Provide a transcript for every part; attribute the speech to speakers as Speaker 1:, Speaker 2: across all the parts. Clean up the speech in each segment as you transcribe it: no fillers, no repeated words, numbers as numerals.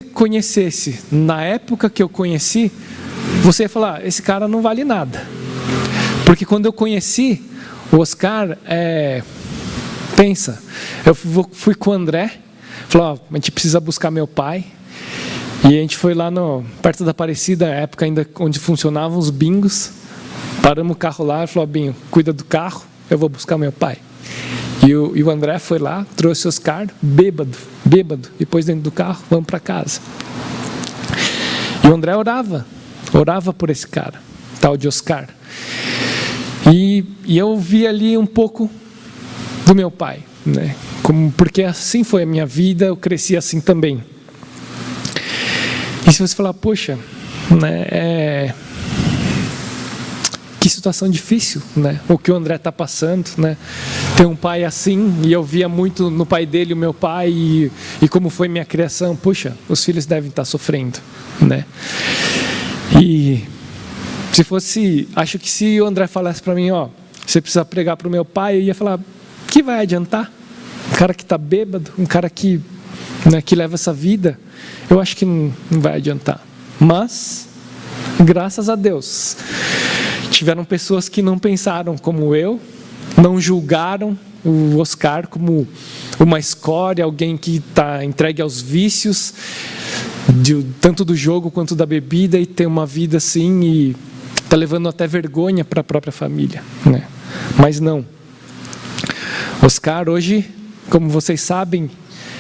Speaker 1: conhecesse na época que eu conheci, você ia falar, esse cara não vale nada. Porque quando eu conheci o Oscar, pensa, eu fui com o André, falou, a gente precisa buscar meu pai. E a gente foi lá perto da Aparecida, época ainda onde funcionavam os bingos. Paramos o carro lá e falou, Binho, cuida do carro, eu vou buscar meu pai. E o André foi lá, trouxe o Oscar, bêbado, depois dentro do carro, vamos para casa. E o André orava por esse cara, tal de Oscar. E eu vi ali um pouco do meu pai, né? Porque assim foi a minha vida, eu cresci assim também. E se você falar, poxa, né, que situação difícil, né? O que o André está passando, né? Ter um pai assim, e eu via muito no pai dele, o meu pai, e como foi minha criação. Poxa, os filhos devem estar sofrendo, né? E se fosse, acho que se o André falasse para mim, você precisa pregar para o meu pai, eu ia falar, que vai adiantar? Um cara que está bêbado, um cara que leva essa vida, eu acho que não vai adiantar. Mas, graças a Deus, tiveram pessoas que não pensaram como eu, não julgaram o Oscar como uma escória, alguém que está entregue aos vícios, tanto do jogo quanto da bebida, e tem uma vida assim, e está levando até vergonha para a própria família, né? Mas não. Oscar hoje, como vocês sabem,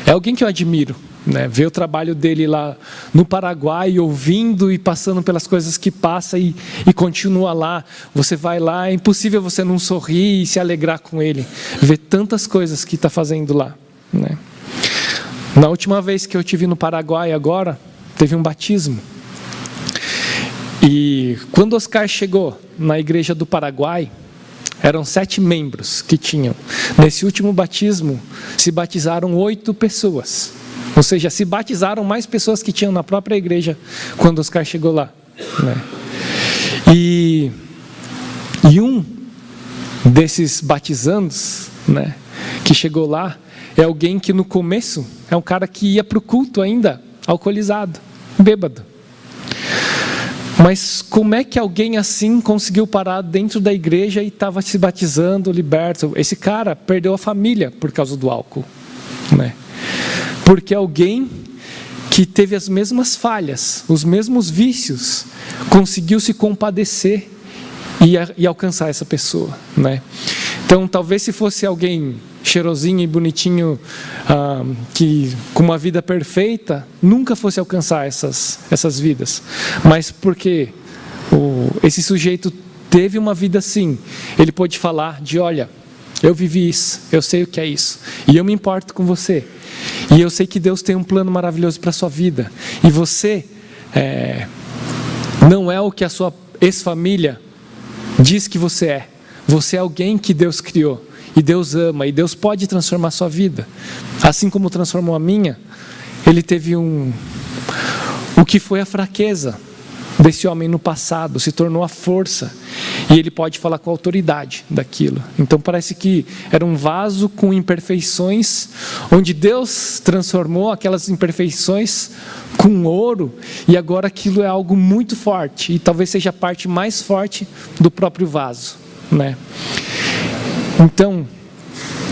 Speaker 1: é alguém que eu admiro, né? Ver o trabalho dele lá no Paraguai, ouvindo e passando pelas coisas que passa e continua lá. Você vai lá, é impossível você não sorrir e se alegrar com ele. Ver tantas coisas que está fazendo lá, né? Na última vez que eu estive no Paraguai agora, teve um batismo. E quando Oscar chegou na igreja do Paraguai, eram 7 membros que tinham. Nesse último batismo, se batizaram 8 pessoas. Ou seja, se batizaram mais pessoas que tinham na própria igreja quando Oscar chegou lá, né? E um desses batizandos, né, que chegou lá, é alguém que no começo é um cara que ia para o culto ainda, alcoolizado, bêbado. Mas como é que alguém assim conseguiu parar dentro da igreja e estava se batizando, liberto? Esse cara perdeu a família por causa do álcool, né? Porque alguém que teve as mesmas falhas, os mesmos vícios, conseguiu se compadecer e alcançar essa pessoa, né? Então, talvez se fosse alguém cheirosinho e bonitinho, que com uma vida perfeita, nunca fosse alcançar essas vidas. Mas porque esse sujeito teve uma vida assim, ele pôde falar de, olha, eu vivi isso, eu sei o que é isso, e eu me importo com você, e eu sei que Deus tem um plano maravilhoso para a sua vida, e você não é o que a sua ex-família diz que você é alguém que Deus criou, e Deus ama, e Deus pode transformar a sua vida, assim como transformou a minha. Ele teve o que foi a fraqueza desse homem no passado, se tornou a força, e ele pode falar com a autoridade daquilo. Então parece que era um vaso com imperfeições, onde Deus transformou aquelas imperfeições com ouro, e agora aquilo é algo muito forte, e talvez seja a parte mais forte do próprio vaso, né? Então,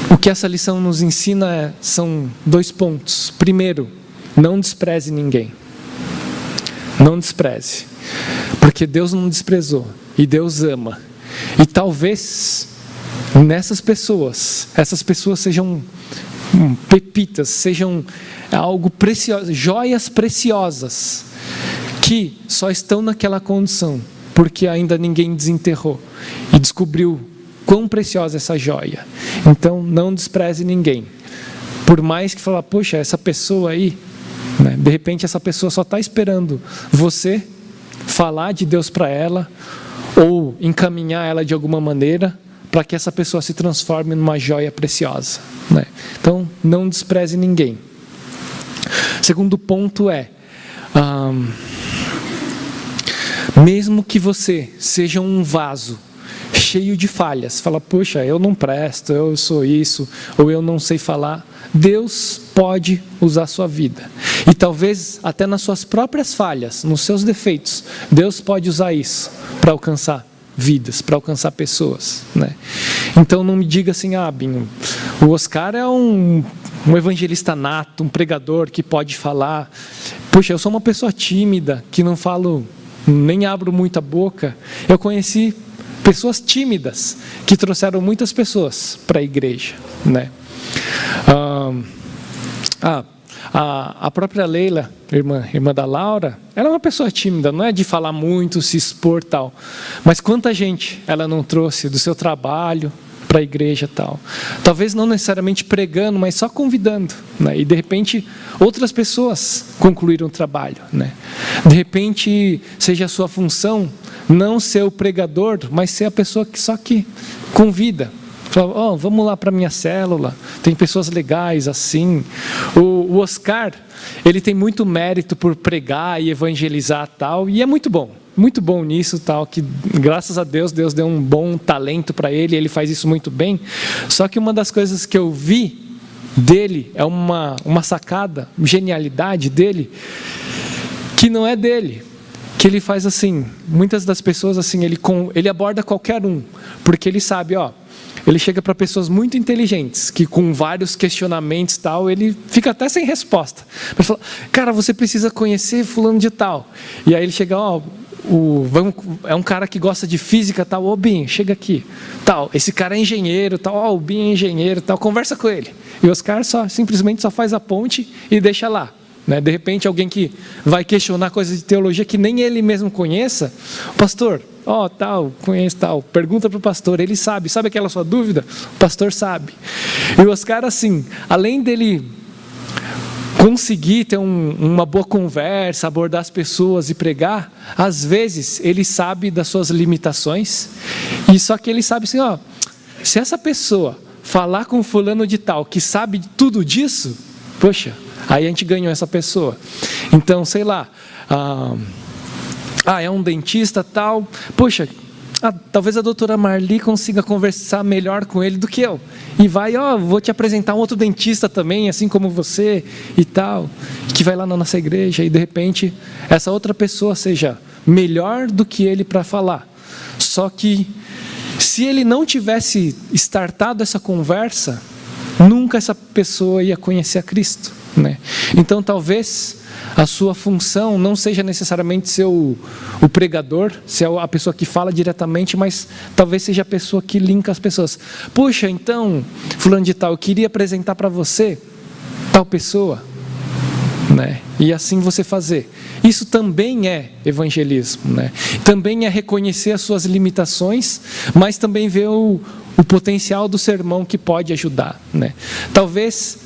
Speaker 1: o que essa lição nos ensina são 2 pontos. Primeiro, não despreze ninguém. Não despreze. Porque Deus não desprezou. E Deus ama. E talvez essas pessoas sejam pepitas, sejam algo precioso, joias preciosas, que só estão naquela condição porque ainda ninguém desenterrou e descobriu quão preciosa é essa joia. Então, não despreze ninguém. Por mais que falar, poxa, essa pessoa aí, né, de repente essa pessoa só está esperando você falar de Deus para ela, ou encaminhar ela de alguma maneira, para que essa pessoa se transforme numa joia preciosa, né? Então, não despreze ninguém. Segundo ponto mesmo que você seja um vaso cheio de falhas, fala, poxa, eu não presto, eu sou isso, ou eu não sei falar, Deus pode usar a sua vida. E talvez até nas suas próprias falhas, nos seus defeitos, Deus pode usar isso para alcançar vidas, para alcançar pessoas, né? Então não me diga assim, Binho, o Oscar é um evangelista nato, um pregador que pode falar. Puxa, eu sou uma pessoa tímida, que não falo, nem abro muita boca. Eu conheci pessoas tímidas, que trouxeram muitas pessoas para a igreja, né? A própria Leila, irmã da Laura, ela é uma pessoa tímida, não é de falar muito, se expor tal. Mas quanta gente ela não trouxe do seu trabalho para a igreja tal. Talvez não necessariamente pregando, mas só convidando, né? E de repente outras pessoas concluíram o trabalho, né? De repente seja a sua função não ser o pregador, mas ser a pessoa que só que convida. Fala, vamos lá para minha célula, tem pessoas legais assim. O Oscar, ele tem muito mérito por pregar e evangelizar tal, e é muito bom nisso tal, que graças a Deus, Deus deu um bom talento para ele, ele faz isso muito bem. Só que uma das coisas que eu vi dele, é uma sacada, genialidade dele, que não é dele, que ele faz assim, muitas das pessoas assim, ele aborda qualquer um, porque ele sabe, ele chega para pessoas muito inteligentes, que com vários questionamentos tal, ele fica até sem resposta. Ele fala, cara, você precisa conhecer fulano de tal. E aí ele chega, é um cara que gosta de física tal, Binho, chega aqui, tal, esse cara é engenheiro, tal, o Binho é engenheiro, tal, conversa com ele. E o Oscar simplesmente só faz a ponte e deixa lá. Né? De repente alguém que vai questionar coisas de teologia que nem ele mesmo conheça, pastor, tal, conhece tal, pergunta para o pastor, ele sabe aquela sua dúvida? O pastor sabe. E o Oscar assim, além dele conseguir ter uma boa conversa, abordar as pessoas e pregar, às vezes ele sabe das suas limitações, e só que ele sabe assim, se essa pessoa falar com fulano de tal, que sabe tudo disso, poxa, aí a gente ganhou essa pessoa. Então, sei lá, é um dentista tal, poxa, talvez a doutora Marli consiga conversar melhor com ele do que eu. E vai, vou te apresentar um outro dentista também, assim como você e tal, que vai lá na nossa igreja e de repente essa outra pessoa seja melhor do que ele para falar. Só que se ele não tivesse startado essa conversa, nunca essa pessoa ia conhecer a Cristo, né? Então talvez a sua função não seja necessariamente ser o pregador, ser a pessoa que fala diretamente, mas talvez seja a pessoa que linka as pessoas. Puxa, então, fulano de tal, eu queria apresentar para você tal pessoa, né? E assim você fazer. Isso também é evangelismo, né? Também é reconhecer as suas limitações, mas também ver o potencial do sermão que pode ajudar, né? Talvez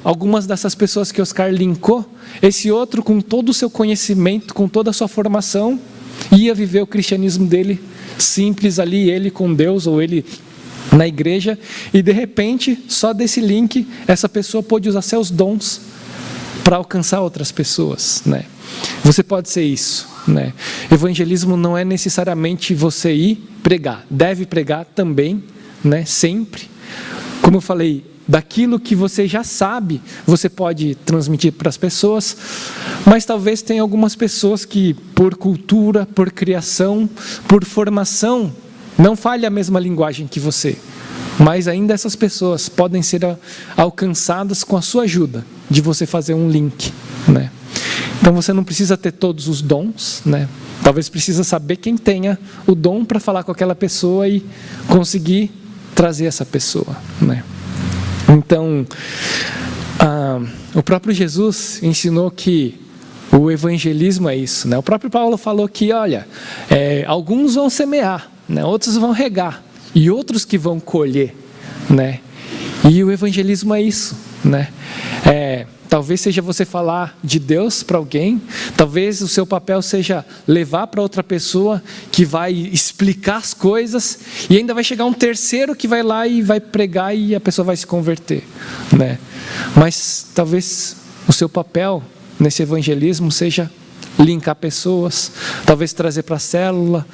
Speaker 1: algumas dessas pessoas que Oscar linkou, esse outro com todo o seu conhecimento, com toda a sua formação, ia viver o cristianismo dele simples ali, ele com Deus ou ele na igreja, e de repente, só desse link, essa pessoa pôde usar seus dons para alcançar outras pessoas, né? Você pode ser isso, né? Evangelismo não é necessariamente você ir pregar, deve pregar também, né? Sempre, como eu falei, daquilo que você já sabe, você pode transmitir para as pessoas, mas talvez tenha algumas pessoas que, por cultura, por criação, por formação, não fale a mesma linguagem que você, mas ainda essas pessoas podem ser alcançadas com a sua ajuda, de você fazer um link, né? Então você não precisa ter todos os dons, né? Talvez precisa saber quem tenha o dom para falar com aquela pessoa e conseguir trazer essa pessoa, né? Então, o próprio Jesus ensinou que o evangelismo é isso, né? O próprio Paulo falou que, alguns vão semear, né? Outros vão regar, e outros que vão colher, né? E o evangelismo é isso, né? Talvez seja você falar de Deus para alguém, talvez o seu papel seja levar para outra pessoa que vai explicar as coisas, e ainda vai chegar um terceiro que vai lá e vai pregar e a pessoa vai se converter, né? Mas talvez o seu papel nesse evangelismo seja linkar pessoas, talvez trazer para a célula,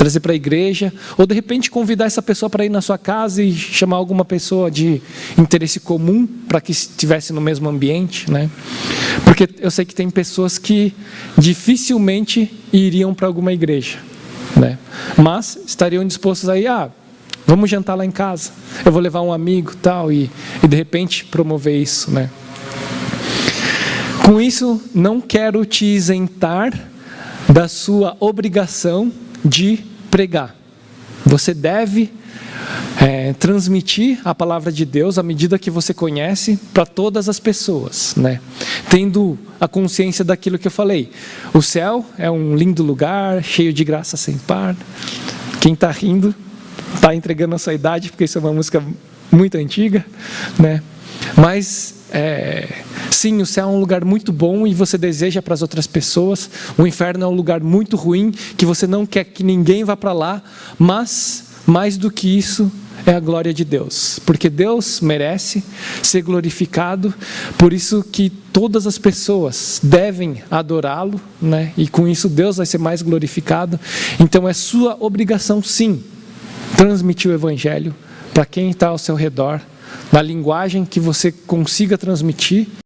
Speaker 1: trazer para a igreja, ou de repente convidar essa pessoa para ir na sua casa e chamar alguma pessoa de interesse comum para que estivesse no mesmo ambiente, né? Porque eu sei que tem pessoas que dificilmente iriam para alguma igreja, né? Mas estariam dispostos a ir, vamos jantar lá em casa, eu vou levar um amigo tal, e de repente promover isso, né? Com isso, não quero te isentar da sua obrigação de pregar. Você deve transmitir a palavra de Deus à medida que você conhece para todas as pessoas, né? Tendo a consciência daquilo que eu falei. O céu é um lindo lugar, cheio de graça sem par. Quem está rindo está entregando a sua idade, porque isso é uma música muito antiga, né? Mas sim, o céu é um lugar muito bom e você deseja para as outras pessoas. O inferno é um lugar muito ruim, que você não quer que ninguém vá para lá, mas mais do que isso é a glória de Deus, porque Deus merece ser glorificado, por isso que todas as pessoas devem adorá-lo, né? E com isso Deus vai ser mais glorificado. Então é sua obrigação, sim, transmitir o evangelho para quem está ao seu redor, na linguagem que você consiga transmitir.